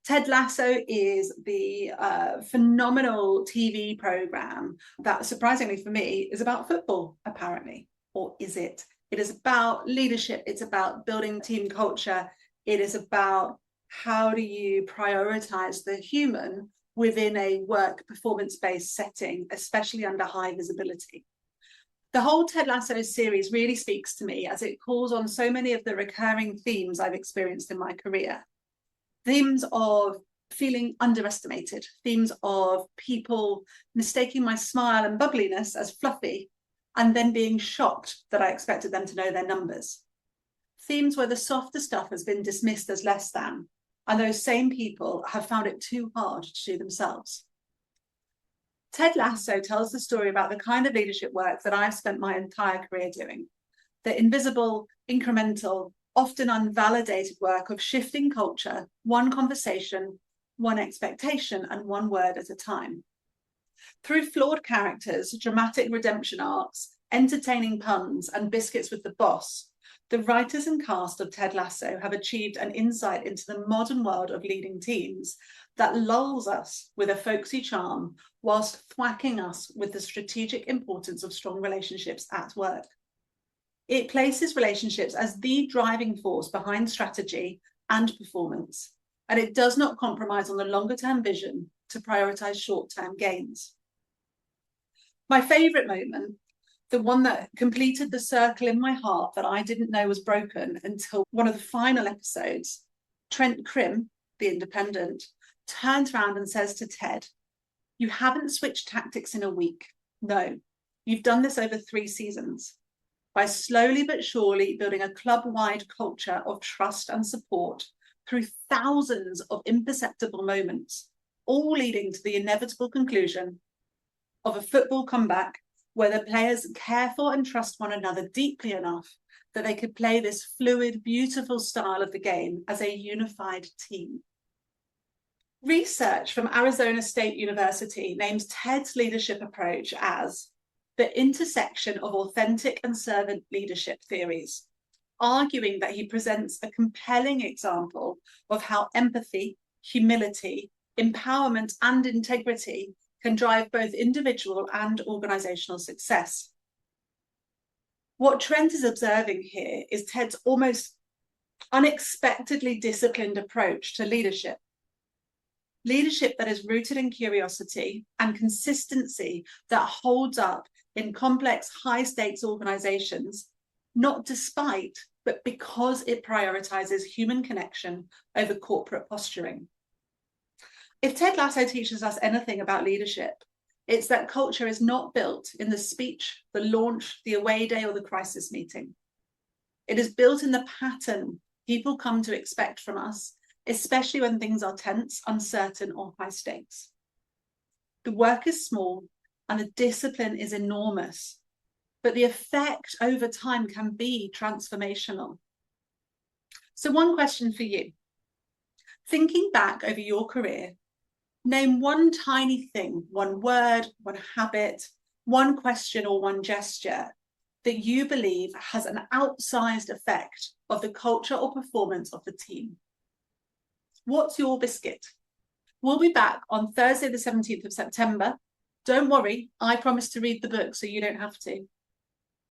Ted Lasso is the phenomenal TV program that, surprisingly for me, is about football, apparently. Or is it? It is about leadership. It's about building team culture. It is about how do you prioritize the human within a work performance-based setting, especially under high visibility. The whole Ted Lasso series really speaks to me as it calls on so many of the recurring themes I've experienced in my career. Themes of feeling underestimated, themes of people mistaking my smile and bubbliness as fluffy, and then being shocked that I expected them to know their numbers. Themes where the softer stuff has been dismissed as less than, and those same people have found it too hard to do themselves. Ted Lasso tells the story about the kind of leadership work that I've spent my entire career doing, the invisible, incremental, often unvalidated work of shifting culture, one conversation, one expectation, and one word at a time. Through flawed characters, dramatic redemption arcs, entertaining puns, and biscuits with the boss, the writers and cast of Ted Lasso have achieved an insight into the modern world of leading teams that lulls us with a folksy charm whilst thwacking us with the strategic importance of strong relationships at work. It places relationships as the driving force behind strategy and performance, and it does not compromise on the longer-term vision to prioritize short-term gains. My favorite moment, the one that completed the circle in my heart that I didn't know was broken until one of the final episodes, Trent Crimm, the Independent, turns around and says to Ted, "You haven't switched tactics in a week. No, you've done this over 3 seasons. By slowly but surely building a club-wide culture of trust and support through thousands of imperceptible moments, all leading to the inevitable conclusion of a football comeback where the players care for and trust one another deeply enough that they could play this fluid, beautiful style of the game as a unified team." Research from Arizona State University names Ted's leadership approach as the intersection of authentic and servant leadership theories, arguing that he presents a compelling example of how empathy, humility, empowerment, and integrity can drive both individual and organizational success. What Trent is observing here is Ted's almost unexpectedly disciplined approach to leadership. Leadership that is rooted in curiosity and consistency that holds up in complex, high-stakes organizations, not despite, but because it prioritizes human connection over corporate posturing. If Ted Lasso teaches us anything about leadership, it's that culture is not built in the speech, the launch, the away day, or the crisis meeting. It is built in the pattern people come to expect from us, especially when things are tense, uncertain, or high stakes. The work is small and the discipline is enormous, but the effect over time can be transformational. So one question for you. Thinking back over your career, name one tiny thing, one word, one habit, one question, or one gesture that you believe has an outsized effect of the culture or performance of the team. What's your biscuit? We'll be back on Thursday, the 17th of September. Don't worry, I promise to read the book so you don't have to.